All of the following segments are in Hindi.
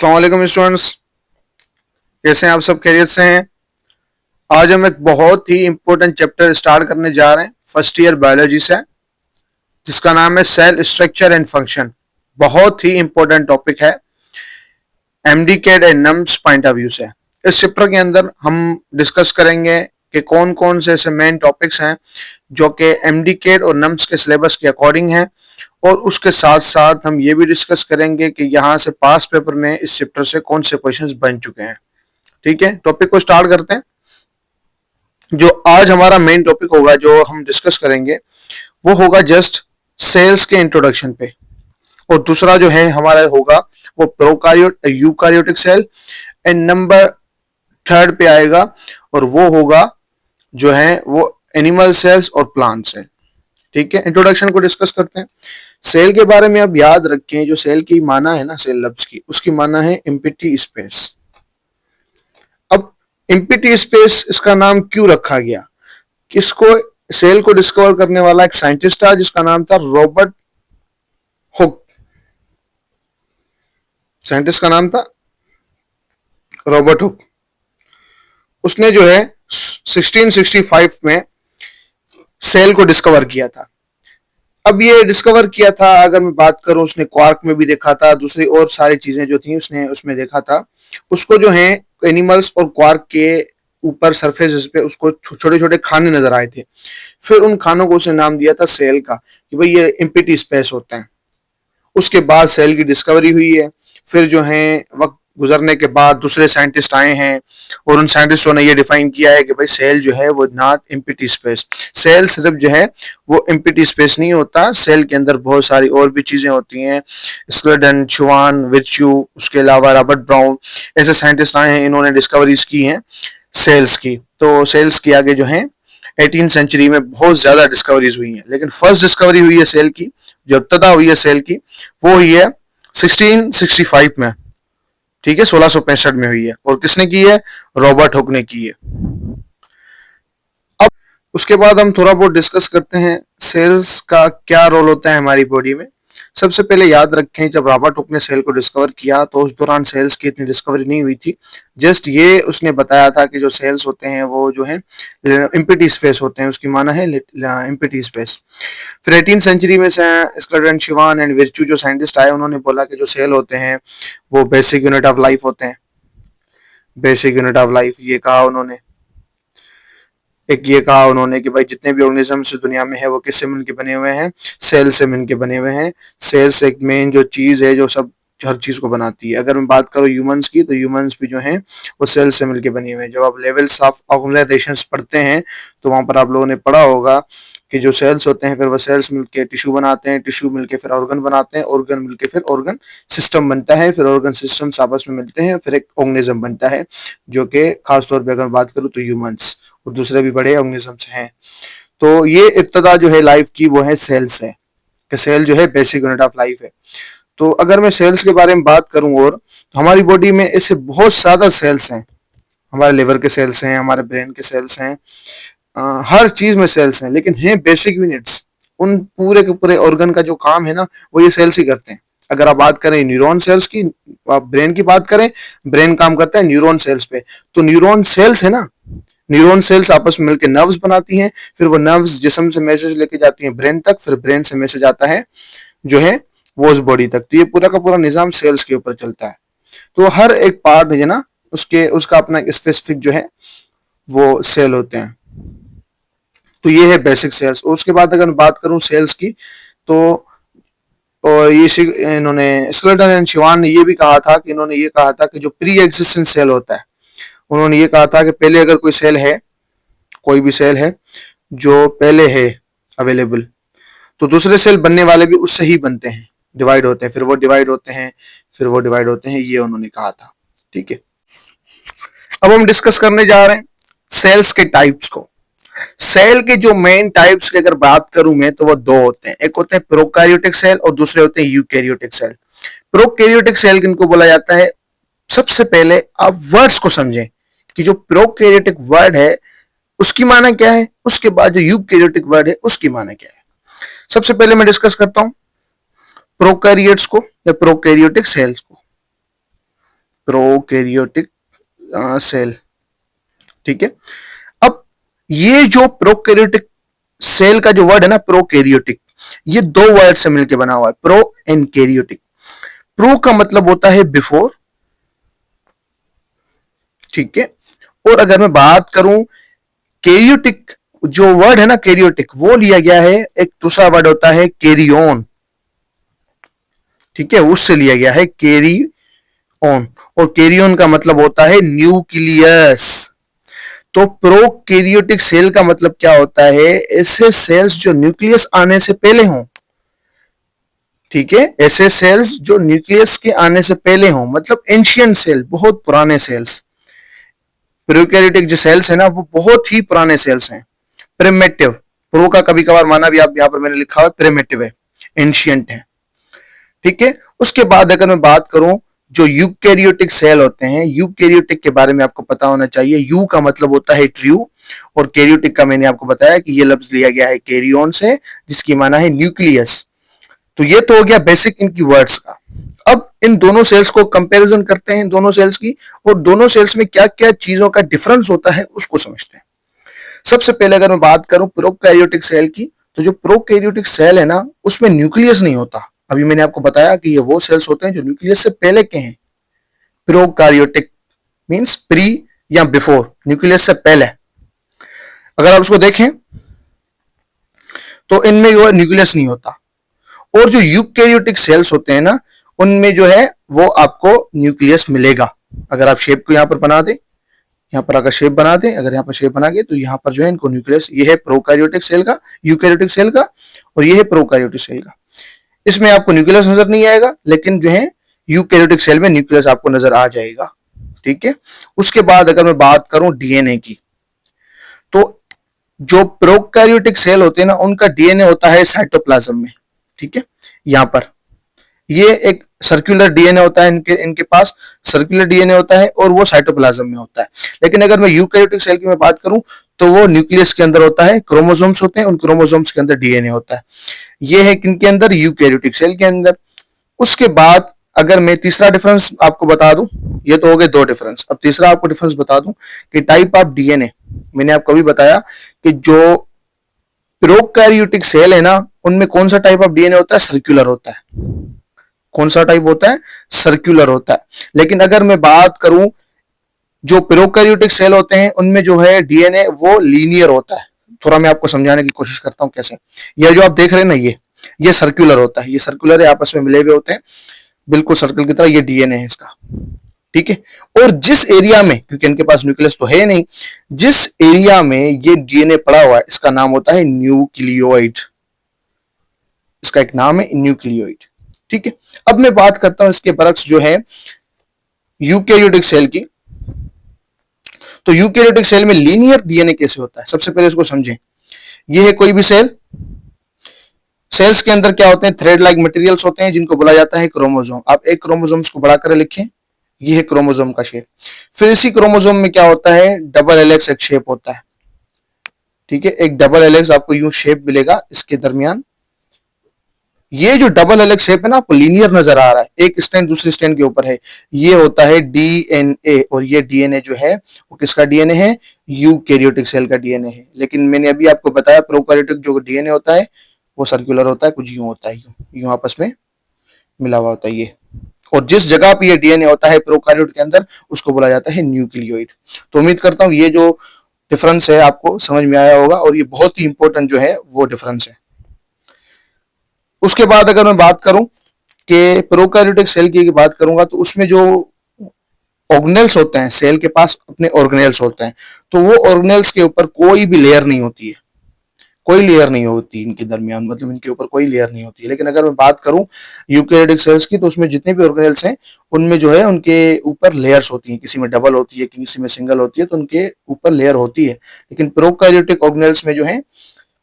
अस्सलाम वालेकुम स्टूडेंट्स, कैसे हैं आप? सब खैरियत से हैं? आज हम एक बहुत ही इंपॉर्टेंट चैप्टर स्टार्ट करने जा रहे हैं फर्स्ट ईयर बायोलॉजी से, जिसका नाम है सेल स्ट्रक्चर एंड फंक्शन। बहुत ही इंपॉर्टेंट टॉपिक है एमडीकेड एंड नम्स पॉइंट ऑफ व्यू से। इस चैप्टर के अंदर हम डिस्कस करेंगे कि कौन कौन से ऐसे मेन टॉपिक्स हैं जो कि एमडीकेड और नम्स के सिलेबस के अकॉर्डिंग हैं, और उसके साथ साथ हम ये भी डिस्कस करेंगे कि यहाँ से पास पेपर में इस चैप्टर से कौन से क्वेश्चंस बन चुके हैं। ठीक है, टॉपिक को स्टार्ट करते हैं। जो आज हमारा मेन टॉपिक होगा जो हम डिस्कस करेंगे वो होगा जस्ट सेल्स के इंट्रोडक्शन पे, और दूसरा जो है हमारा होगा वो प्रोकारियोट eukaryotic cell, and number third पे आएगा और वो होगा जो है वो एनिमल सेल्स और प्लांट सेल। ठीक है, इंट्रोडक्शन को डिस्कस करते हैं। सेल के बारे में अब याद रखें, जो सेल की माना है ना, सेल लफ्ज की, उसकी माना है एम्प्टी स्पेस। अब एम्प्टी स्पेस इसका नाम क्यों रखा गया? किसको? सेल को डिस्कवर करने वाला एक साइंटिस्ट था जिसका नाम था रॉबर्ट हुक। साइंटिस्ट का नाम था रॉबर्ट हुक। उसने जो है 1665 में सेल को डिस्कवर किया था। अब ये डिस्कवर किया था, अगर मैं बात करूं, उसने क्वार्क में भी देखा था, दूसरी और सारी चीजें जो थी उसने उसमें देखा था। उसको जो है एनिमल्स और क्वार्क के ऊपर सरफेस पे उसको छोटे छोटे खाने नजर आए थे। फिर उन खानों को उसने नाम दिया था सेल का, कि भाई ये एम्प्टी स्पेस होते हैं। उसके बाद सेल की डिस्कवरी हुई है। फिर जो है वक्त गुजरने के बाद दूसरे साइंटिस्ट आए हैं और उन साइंटिस्टों ने ये डिफाइन किया है कि भाई सेल जो है वो नॉट एम्प्टी स्पेस। सेल सिर्फ जो है वो एम्प्टी स्पेस नहीं होता, सेल के अंदर बहुत सारी और भी चीजें होती हैं। स्कर्डन, शुआन, विर्च्यू, उसके अलावा रॉबर्ट ब्राउन, ऐसे साइंटिस्ट आए हैं, इन्होंने डिस्कवरीज की हैं सेल्स की। तो सेल्स की आगे जो है 18 सेंचुरी में बहुत ज्यादा डिस्कवरीज हुई हैं, लेकिन फर्स्ट डिस्कवरी हुई है सेल की, जो इब्तदा हुई है सेल की, वो हुई है 1665 में। ठीक है, 1665 में हुई है, और किसने की है? रॉबर्ट हुक ने की है। अब उसके बाद हम थोड़ा बहुत डिस्कस करते हैं सेल्स का क्या रोल होता है हमारी बॉडी में। सबसे पहले याद रखें, जब रॉबर्ट हुक ने सेल को डिस्कवर किया तो उस दौरान सेल्स की इतनी डिस्कवरी नहीं हुई थी। जस्ट ये उसने बताया था कि जो सेल्स होते हैं वो जो है एम्प्टी स्पेस होते हैं, उसकी माना है एम्प्टी स्पेस। फिर 18 सेंचुरी में से स्कर्डन, शिवान एंड विर्च्यू जो साइंटिस्ट आए, उन्होंने बोला कि जो सेल होते हैं वो बेसिक यूनिट ऑफ लाइफ होते हैं। बेसिक यूनिट ऑफ लाइफ ये कहा उन्होंने। एक ये कहा उन्होंने कि भाई जितने भी ऑर्गेनिजम्स दुनिया में है वो किससे मिलके बने हुए हैं? सेल से मिलके बने हुए हैं। सेल्स एक मेन जो चीज है जो सब हर चीज को बनाती है। अगर मैं बात करूँ ह्यूमंस की, तो ह्यूमंस भी जो है वो सेल से मिलके बने हुए हैं। जब आप लेवल्स ऑफ ऑर्गेनाइजेशंस पढ़ते हैं तो वहां पर आप लोगों ने पढ़ा होगा कि जो सेल्स होते हैं फिर वो सेल्स मिलके टिश्यू बनाते हैं, टिश्यू मिलके फिर ऑर्गन बनाते हैं, ऑर्गन मिलके फिर ऑर्गन सिस्टम बनता है, फिर ऑर्गन सिस्टम्स आपस में मिलते हैं, फिर एक ऑर्गेनिज्म बनता है, जो कि खासतौर पर अगर बात करूँ तो ह्यूमंस और दूसरे भी बड़े ऑर्गेनिजम्स हैं। तो ये इब्तदा जो है लाइफ की वो है सेल से, कि सेल जो है बेसिक यूनिट ऑफ लाइफ है। तो अगर मैं सेल्स के बारे में बात करूं, और तो हमारी बॉडी में ऐसे बहुत ज्यादा सेल्स हैं। हमारे लिवर के सेल्स हैं, हमारे ब्रेन के सेल्स हैं, हर चीज में सेल्स हैं, लेकिन हैं बेसिक यूनिट्स। उन पूरे के पूरे ऑर्गन का जो काम है ना वो ये सेल्स ही करते हैं। अगर आप बात करें न्यूरॉन सेल्स की, आप ब्रेन की बात करें, ब्रेन काम करता है न्यूरॉन सेल्स पे। तो न्यूरॉन सेल्स है ना, न्यूरॉन सेल्स आपस में मिलकर नर्व्स बनाती हैं, फिर वो नर्व्स जिस्म से मैसेज लेके जाती हैं ब्रेन तक, फिर ब्रेन से मैसेज आता है जो है वो उस बॉडी तक। तो ये पूरा का पूरा निजाम सेल्स के ऊपर चलता है। तो हर एक पार्ट है ना उसके उसका अपना एक स्पेसिफिक जो है वो सेल होते हैं। तो ये है बेसिक सेल्स। और उसके बाद अगर बात करूं सेल्स की, तो और ये इन्होंने स्केलेटन एंड शिवान ने ये भी कहा था कि इन्होंने ये कहा था कि जो प्री एग्जिस्टेंट सेल होता है, उन्होंने ये कहा था कि पहले अगर कोई सेल है, कोई भी सेल है जो पहले है अवेलेबल, तो दूसरे सेल बनने वाले भी उससे ही बनते हैं, डिवाइड होते हैं, फिर वो डिवाइड होते हैं, फिर वो डिवाइड होते हैं, ये उन्होंने कहा था। ठीक है, अब हम डिस्कस करने जा रहे हैं सेल्स के टाइप्स को। सेल के जो मेन टाइप्स की अगर बात करूं मैं, तो वो दो होते हैं। एक होते हैं प्रोकैरियोटिक सेल और दूसरे होते हैं यूकैरियोटिक सेल। प्रोकैरियोटिक सेल किनको बोला जाता है? सबसे पहले आप वर्ड्स को समझें कि जो प्रोकैरियोटिक वर्ड है उसकी माना क्या है, उसके बाद जो यूकैरियोटिक वर्ड है उसकी माना क्या है। सबसे पहले मैं डिस्कस करता हूं प्रोकैरियोट्स को या प्रोकैरियोटिक सेल्स को। Prokaryotic cell. ठीक है, अब ये जो प्रोकैरियोटिक सेल का जो वर्ड है ना प्रोकैरियोटिक, ये दो वर्ड से मिलकर बना हुआ है, प्रो एंड कैरियोटिक। प्रो का मतलब होता है बिफोर, ठीक है, और अगर मैं बात करूं कैरियोटिक, जो वर्ड है ना कैरियोटिक, वो लिया गया है, एक दूसरा वर्ड होता है कैरियन, ठीक है, उससे लिया गया है कैरी ऑन, और कैरियन का मतलब होता है न्यूक्लियस। तो प्रोकैरियोटिक सेल का मतलब क्या होता है, ऐसे सेल्स जो न्यूक्लियस आने से पहले हों, ठीक है, ऐसे सेल्स जो न्यूक्लियस के आने से पहले हों, मतलब एंशियंट सेल, बहुत पुराने सेल्स। प्रोकैरियोटिक जो सेल्स है ना वो बहुत ही पुराने सेल्स हैं, प्रिमिटिव, प्रो का कभी कभार माना भी आप यहां पर मैंने लिखा हुआ है प्रिमिटिव है, एंशियंट है, ठीक है। उसके बाद अगर मैं बात करूं जो यूकैरियोटिक सेल होते हैं, यूकैरियोटिक के बारे में आपको पता होना चाहिए। यू का मतलब होता है ट्रू, और कैरियोटिक का मैंने आपको बताया कि ये लफ्ज लिया गया है कैरियन से, जिसकी माना है न्यूक्लियस। तो ये तो हो गया बेसिक इनकी वर्ड्स का। अब इन दोनों सेल्स को कंपैरिजन करते हैं, दोनों सेल्स की, और दोनों सेल्स में क्या क्या चीजों का डिफरेंस होता है उसको समझते हैं। सबसे पहले अगर मैं बात करूं प्रोकैरियोटिक सेल की, तो जो प्रोकैरियोटिक सेल है ना उसमें न्यूक्लियस नहीं होता। अभी मैंने आपको बताया कि ये वो सेल्स होते हैं जो न्यूक्लियस से पहले के हैं। प्रोकैरियोटिक मींस प्री या बिफोर, न्यूक्लियस से पहले। अगर आप उसको देखें तो इनमें जो है न्यूक्लियस नहीं होता। और जो यूकैरियोटिक सेल्स होते हैं ना उनमें जो है वो आपको न्यूक्लियस मिलेगा। अगर आप शेप को यहां पर बना दें, यहाँ पर अगर शेप बना दें, अगर यहाँ पर शेप बना के, तो यहाँ पर जो है इनको न्यूक्लियस, ये है प्रोकैरियोटिक सेल का, यूकैरियोटिक सेल का, और ये है प्रोकैरियोटिक सेल का। इसमें आपको न्यूक्लियस नजर नहीं आएगा, लेकिन जो है यूकैरियोटिक सेल में न्यूक्लियस आपको नजर आ जाएगा, ठीक है। उसके बाद अगर मैं बात करूं डीएनए की, तो जो प्रोकैरियोटिक सेल होते हैं ना उनका डीएनए होता है साइटोप्लाज्म में, ठीक है। यहाँ पर ये एक सर्कुलर डीएनए होता है, इनके इनके पास सर्कुलर डीएनए होता है और वो साइटोप्लाज्म में होता है। लेकिन अगर मैं यूकैरियोटिक सेल की मैं बात करूं तो वो न्यूक्लियस के अंदर होता है, क्रोमोसोम्स होते हैं, उन क्रोमोसोम्स के अंदर डीएनए होता है। ये है किनके अंदर, यूकैरियोटिक सेल के अंदर। उसके बाद अगर मैं तीसरा डिफरेंस आपको बता दूं, ये तो हो गए दो डिफरेंस, अब तीसरा आपको डिफरेंस बता दूं कि टाइप ऑफ डीएनए। मैंने आपको अभी बताया कि जो प्रोकैरियोटिक सेल है ना उनमें कौन सा टाइप ऑफ डीएनए होता है, सर्कुलर होता है। कौन सा टाइप होता है, सर्कुलर होता है। लेकिन अगर मैं बात करूं जो प्रोकैरियोटिक सेल होते हैं उनमें जो है डीएनए वो लीनियर होता है। थोड़ा मैं आपको समझाने की कोशिश करता हूं कैसे। ये जो आप देख रहे हैं ना, ये सर्कुलर होता है, ये सर्कुलर है, आपस में मिले हुए होते हैं बिल्कुल सर्कल की तरह, ये डीएनए है इसका, ठीक है। और जिस एरिया में, क्योंकि इनके पास न्यूक्लियस तो है नहीं, जिस एरिया में ये डीएनए पड़ा हुआ है इसका नाम होता है न्यूक्लियोइड। इसका एक नाम है न्यूक्लियोइड, ठीक है। अब मैं बात करता हूं इसके बरक्स जो है यूकैरियोटिक सेल की। तो यूकैरियोटिक सेल में लीनियर डीएनए कैसे होता है, सबसे पहले इसको समझें। ये है कोई भी सेल, सेल्स के अंदर क्या होते हैं, थ्रेड लाइक मटेरियल्स होते हैं जिनको बोला जाता है क्रोमोसोम। आप एक क्रोमोसोम्स को बड़ा कर लिखें, ये है क्रोमोसोम का शेप। फिर इसी क्रोमोसोम में क्या होता है, डबल हेलिक्स एक शेप होता है, ठीक है। एक डबल हेलिक्स आपको यूं शेप मिलेगा इसके दरमियान। ये जो डबल हेलिक्स शेप है ना आपको लीनियर नजर आ रहा है, एक स्टैंड दूसरी स्टैंड के ऊपर है, ये होता है डीएनए। और ये डीएनए जो है वो किसका डीएनए है, यूकैरियोटिक सेल का डीएनए है। लेकिन मैंने अभी आपको बताया प्रोकैरियोटिक जो डीएनए होता है वो सर्कुलर होता है, कुछ यूं होता है, यूं यूं आपस में मिला हुआ होता है ये। और जिस जगह पे ये डीएनए होता है प्रोकैरियोट के अंदर उसको बोला जाता है न्यूक्लियोइड। तो उम्मीद करता हूं ये जो डिफरेंस है आपको समझ में आया होगा, और ये बहुत ही इंपॉर्टेंट जो है वो डिफरेंस है। उसके बाद अगर मैं बात करूं कि प्रोकैरियोटिक सेल की बात करूंगा, तो उसमें जो ऑर्गेनेल्स होते हैं, सेल के पास अपने ऑर्गेनेल्स होते हैं, तो वो ऑर्गेनेल्स के ऊपर कोई भी लेयर नहीं होती है, कोई लेयर नहीं होती इनके दरमियान, मतलब इनके ऊपर कोई लेयर नहीं होती है। लेकिन अगर मैं बात करूं यूकैरियोटिक सेल्स की, तो उसमें जितने भी ऑर्गेनेल्स हैं उनमें जो है उनके ऊपर लेयर्स होती हैं, किसी में डबल होती है, किसी में सिंगल होती है, तो उनके ऊपर लेयर होती है। लेकिन प्रोकैरियोटिक ऑर्गेनेल्स में जो है,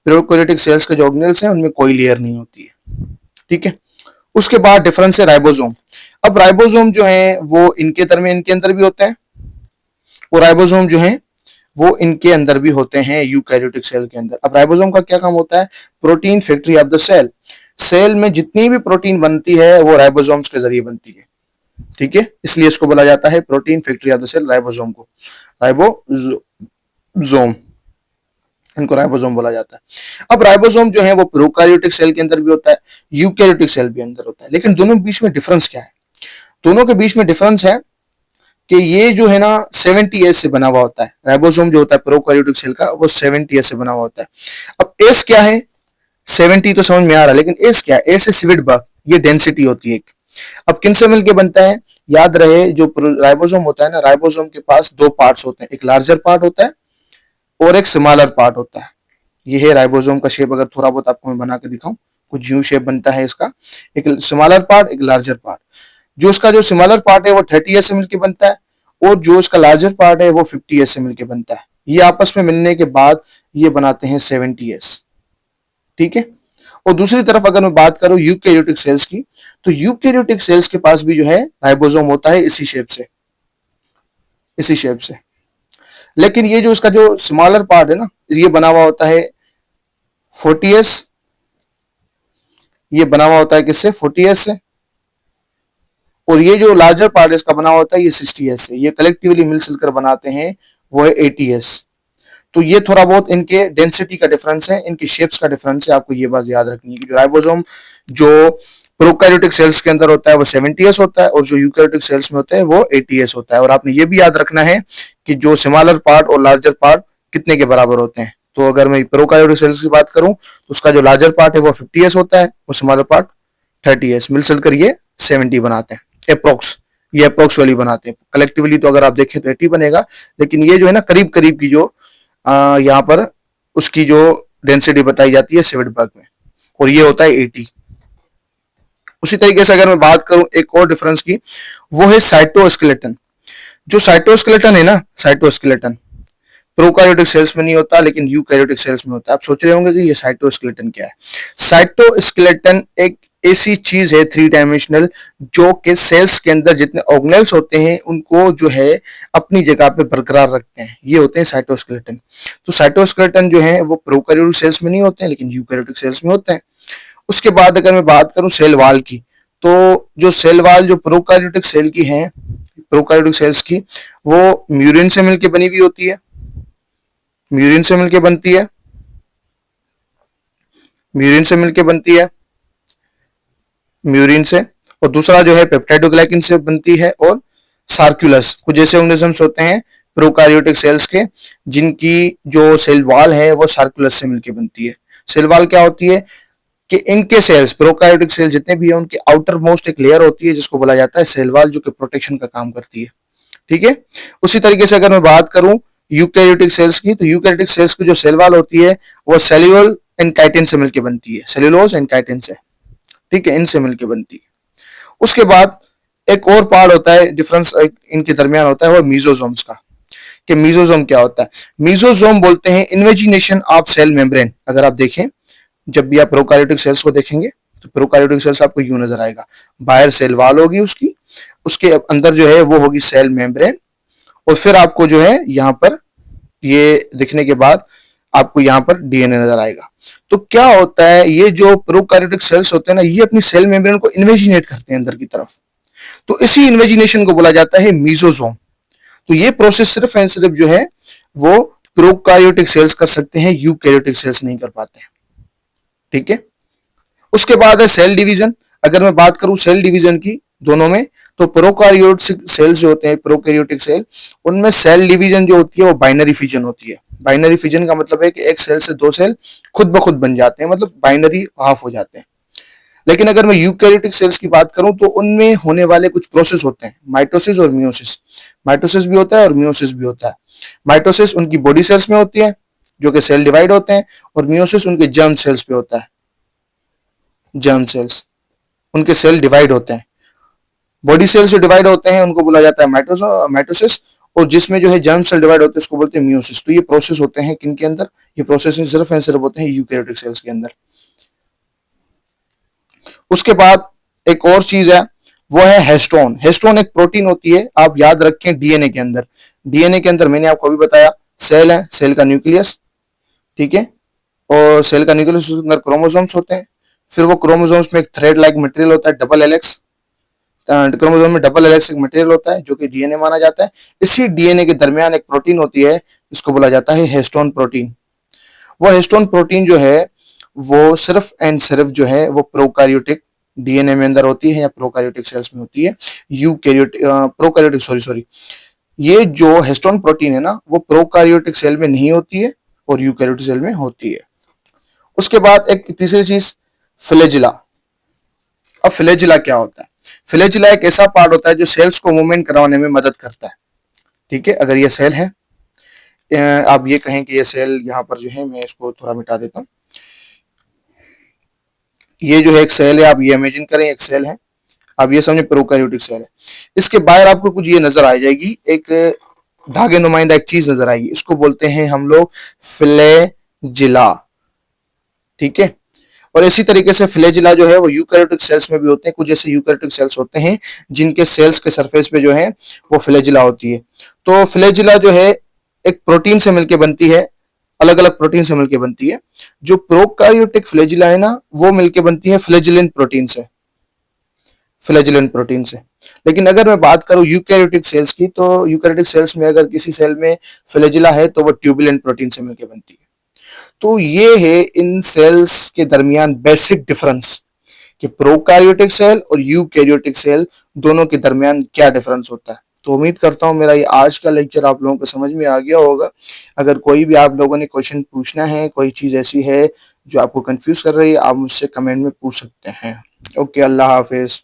प्रोकैरियोटिक सेल्स के जो ऑर्गेनेल्स हैं उनमें कोई लेयर नहीं होती है, ठीक है। उसके बाद डिफरेंस है राइबोसोम। अब राइबोसोम जो है वो इनके दरमियान, इनके अंदर भी होते हैं, और राइबोसोम जो है वो इनके अंदर भी होते हैं यूकैरियोटिक सेल के अंदर। अब राइबोसोम का क्या काम होता है, protein factory of the cell. Cell में जितनी भी प्रोटीन बनती है वो राइबोसोम्स के जरिए बनती है, ठीक है, इसलिए इसको बोला जाता है protein factory of the cell, ribosome को, राइबोसोम, इनको राइबोसोम बोला जाता है। अब राइबोसोम जो है वो प्रोकैरियोटिक सेल के अंदर भी होता है, यूकैरियोटिक सेल भी अंदर होता है, लेकिन दोनों के बीच में डिफरेंस क्या है? दोनों के बीच में डिफरेंस है कि ये जो है ना 70S से बना हुआ होता है, राइबोसोम जो होता है प्रोकैरियोटिक सेल का वो 70S से बना हुआ होता है। अब एस क्या है? 70 तो समझ में आ रहा है, लेकिन एस क्या है? एस से स्विडबर्ग, ये डेंसिटी होती है एक। अब किन से मिलकर बनता है? याद रहे, जो राइबोसोम होता है ना, राइबोसोम के पास दो पार्ट्स होते हैं, एक लार्जर पार्ट होता है और एक स्मॉलर पार्ट होता है। ये है राइबोसोम का शेप, अगर थोड़ा बहुत आपको मैं बना के दिखाऊं, कुछ यूं शेप बनता है इसका, एक स्मॉलर पार्ट एक लार्जर पार्ट। जो इसका जो स्मॉलर पार्ट है वो 30S से मिलकर बनता है और जो इसका लार्जर पार्ट है वो 50S से मिलकर बनता है। ये आपस में मिलने के बाद ये बनाते हैं 70S। ठीक है। और दूसरी तरफ अगर मैं बात करूं यूकैरियोटिक सेल्स की, तो यूकैरियोटिक सेल्स के पास भी जो है राइबोसोम होता है इसी शेप से, इसी शेप से। लेकिन ये जो इसका जो स्मॉलर पार्ट है ना, ये बना हुआ होता है 40S, ये बना हुआ होता है किससे? 40S से। और ये जो लार्जर पार्ट इसका बना हुआ होता है ये 60S से। ये कलेक्टिवली मिलकर बनाते हैं वो है 80S। तो ये थोड़ा बहुत इनके डेंसिटी का डिफरेंस है, इनके शेप्स का डिफरेंस है, आपको ये बात याद रखनी है कि जो राइबोसोम जो प्रोकैरियोटिक सेल्स के अंदर होता है वो 70S होता है और जो यूकैरियोटिक सेल्स में होता है वो 80S होता है। और आपने ये भी याद रखना है कि जो स्मॉलर पार्ट और लार्जर पार्ट कितने के बराबर होते हैं। तो अगर मैं प्रोकैरियोटिक सेल्स की बात करूं तो उसका जो लार्जर पार्ट है वो 50S होता है और स्मॉलर पार्ट 30S, मिलकर ये 70 बनाते हैं अप्रोक्स। ये अप्रोक्स वैल्यू बनाते हैं। कलेक्टिवली तो अगर आप देखें तो 80 बनेगा, लेकिन ये जो है ना करीब करीब की जो यहाँ पर उसकी जो डेंसिटी बताई जाती है स्विडबर्ग में, और ये होता है 80। उसी तरीके से अगर मैं बात करूं एक और डिफरेंस की, वो है साइटोस्केलेटन। जो साइटोस्केलेटन है ना, साइटोस्केलेटन प्रोकैरियोटिक सेल्स में नहीं होता लेकिन यूकैरियोटिक सेल्स में होता है। आप सोच रहे होंगे कि ये साइटोस्केलेटन क्या है? साइटोस्केलेटन एक ऐसी चीज है 3 डायमेंशनल, जो कि सेल्स के अंदर जितने ऑर्गेनेल्स होते हैं उनको जो है अपनी जगह पे बरकरार रखते हैं, ये होते हैं साइटोस्केलेटन। तो साइटोस्केलेटन जो है वो प्रोकैरियोटिक सेल्स में नहीं होते हैं लेकिन यूकैरियोटिक सेल्स में होते हैं। उसके बाद अगर मैं बात करूं सेल वाल की, तो जो सेल वाल जो प्रोकैरियोटिक सेल की है, प्रोकैरियोटिक सेल्स की, वो म्यूरिन से मिलकर बनी हुई होती है, म्यूरिन से मिलकर बनती है, म्यूरिन से मिलकर बनती है, म्यूरिन से। और दूसरा जो है पेप्टाइडोग्लाइकिन से बनती है, और सार्कुलस, कुछ ऐसे ऑर्गेनिजम्स होते हैं प्रोकैरियोटिक सेल्स के जिनकी जो सेल वाल है वो सार्कुलस से मिलकर बनती है। सेल वाल क्या होती है कि इनके सेल्स, प्रोकैरियोटिक सेल जितने भी हैं उनके आउटर मोस्ट एक लेयर होती है जिसको बोला जाता है सेल वाल, जो कि प्रोटेक्शन का काम करती है। ठीक है। उसी तरीके से अगर मैं बात करूं यूकैरियोटिक सेल्स की, तो यूकैरियोटिक सेल्स की जो सेल वाल होती है वो सेल्यूलोज एंड काइटिन से मिलकर बनती है, सेल्यूलोज एंड काइटिन से। ठीक है, इनसे मिलकर बनती है। उसके बाद एक और पार्ट होता है, डिफरेंस इनके दरमियान होता है, वो मीजोजोम्स का। कि मीजोजोम क्या होता है? मीजोजोम बोलते हैं इन्वेजिनेशन ऑफ सेल मेम्ब्रेन। अगर आप देखें, जब भी आप प्रोकैरियोटिक सेल्स को देखेंगे तो प्रोकैरियोटिक सेल्स आपको यूं नजर आएगा, बाहर सेल वाल होगी उसकी, उसके अंदर जो है वो होगी सेल मेम्ब्रेन, और फिर आपको जो है यहाँ पर ये दिखने के बाद आपको यहाँ पर डीएनए नजर आएगा। तो क्या होता है, ये जो प्रोकैरियोटिक सेल्स होते हैं ना, ये अपनी सेल मेम्ब्रेन को इन्वेजिनेट करते हैं अंदर की तरफ, तो इसी इन्वेजिनेशन को बोला जाता है मीजोजोम। तो ये प्रोसेस सिर्फ एंड सिर्फ जो है वो प्रोकैरियोटिक सेल्स कर सकते हैं, यूकैरियोटिक सेल्स नहीं कर पाते हैं। ठीक है। उसके बाद है सेल डिवीजन। अगर मैं बात करूं सेल डिवीजन की दोनों में, तो प्रोकैरियोटिक सेल्स जो होते हैं, प्रोकैरियोटिक सेल, उनमें सेल डिवीजन जो होती है वो बाइनरी फिजन होती है। बाइनरी फिजन का मतलब है कि एक सेल से दो सेल खुद ब खुद बन जाते हैं, मतलब बाइनरी हाफ हो जाते हैं। लेकिन अगर मैं यूकैरियोटिक सेल्स की बात करूं तो उनमें होने वाले कुछ प्रोसेस होते हैं, माइटोसिस और मियोसिस। माइटोसिस भी होता है और मियोसिस भी होता है। माइटोसिस उनकी बॉडी सेल्स में होती है जो कि सेल डिवाइड होते हैं, और मियोसिस उनके जर्म सेल्स पे होता है, जर्म सेल्स, उनके सेल डिवाइड होते हैं। बॉडी सेल्स जो डिवाइड होते हैं उनको बोला जाता है माइटोसिस, और जिसमें जो है जर्म सेल डिवाइड होते हैं उसको बोलते हैं मियोसिस। तो ये प्रोसेस होते हैं किनके अंदर? ये प्रोसेस सिर्फ एंड सिर्फ होते हैं यूकैरियोटिक सेल्स के अंदर। उसके बाद एक और चीज है, वो है हिस्टोन। हिस्टोन एक प्रोटीन होती है, आप याद रखें डीएनए के अंदर। डीएनए के अंदर मैंने आपको अभी बताया सेल है, सेल का न्यूक्लियस। ठीक है। और सेल का न्यूक्लियस के अंदर क्रोमोसोम्स होते हैं, फिर वो क्रोमोसोम्स में एक थ्रेड लाइक मटेरियल होता है, डबल हेलिक्स। क्रोमोसोम में डबल हेलिक्स एक मटेरियल होता है जो कि डीएनए माना जाता है। इसी डीएनए के दरमियान एक प्रोटीन होती है जिसको बोला जाता है हिस्टोन प्रोटीन। वो हिस्टोन प्रोटीन जो है वो सिर्फ एंड सिर्फ जो है वो प्रोकार्योटिक डीएनए में अंदर होती है या प्रोकार्योटिक सेल्स में होती है। यूकैरियोटिक प्रोकार्योटिक सॉरी सॉरी ये जो हिस्टोन प्रोटीन है ना वो प्रोकार्योटिक सेल में नहीं होती है और यूकैरियोटिक सेल में होती है। उसके बाद एक तीसरी चीज फ्लैजिला। अब फ्लैजिला क्या होता है? फ्लैजिला एक ऐसा पार्ट होता है जो सेल्स को मूवमेंट करवाने में मदद करता है। ठीक है, अगर ये सेल है, आप ये कहें कि ये सेल यहाँ पर जो है, मैं इसको थोड़ा मिटा देता हूँ। ये जो है एक सेल है, आप ये इमेजिन करें एक सेल है, आप ये समझे प्रोकैरियोटिक सेल है। इसके बाहर आपको कुछ ये नजर आ जाएगी, एक धागे नुमाइंदा एक चीज नजर आएगी, इसको बोलते हैं हम लोग फ्लैजिला। ठीक है, और इसी तरीके से फ्लैजिला जो है वो यूकैरियोटिक सेल्स में भी होते हैं। कुछ ऐसे यूकैरियोटिक सेल्स होते हैं जिनके सेल्स के सरफेस पे जो है वो फ्लैजिला होती है। तो फ्लैजिला जो है एक प्रोटीन से मिलकर बनती है, अलग अलग प्रोटीन से मिलकर बनती है। जो प्रोकार्योटिक फ्लैजिला है ना वो मिलकर बनती है फ्लैजिलिन प्रोटीन से, फ्लैजिलिन प्रोटीन से। लेकिन अगर मैं बात करूं यूकैरियोटिक सेल्स की, तो यूकैरियोटिक सेल्स में अगर किसी सेल में फ्लैजिला है तो वो ट्यूबुलिन प्रोटीन से मिलकर बनती है। तो ये है इन सेल्स के दरमियान बेसिक डिफरेंस कि प्रोकैरियोटिक सेल और यूकैरियोटिक सेल दोनों के दरमियान क्या डिफरेंस होता है। तो उम्मीद करता हूं मेरा ये आज का लेक्चर आप लोगों को समझ में आ गया होगा। अगर कोई भी आप लोगों ने क्वेश्चन पूछना है, कोई चीज ऐसी है जो आपको कंफ्यूज कर रही है, आप मुझसे कमेंट में पूछ सकते हैं। ओके, अल्लाह हाफिज।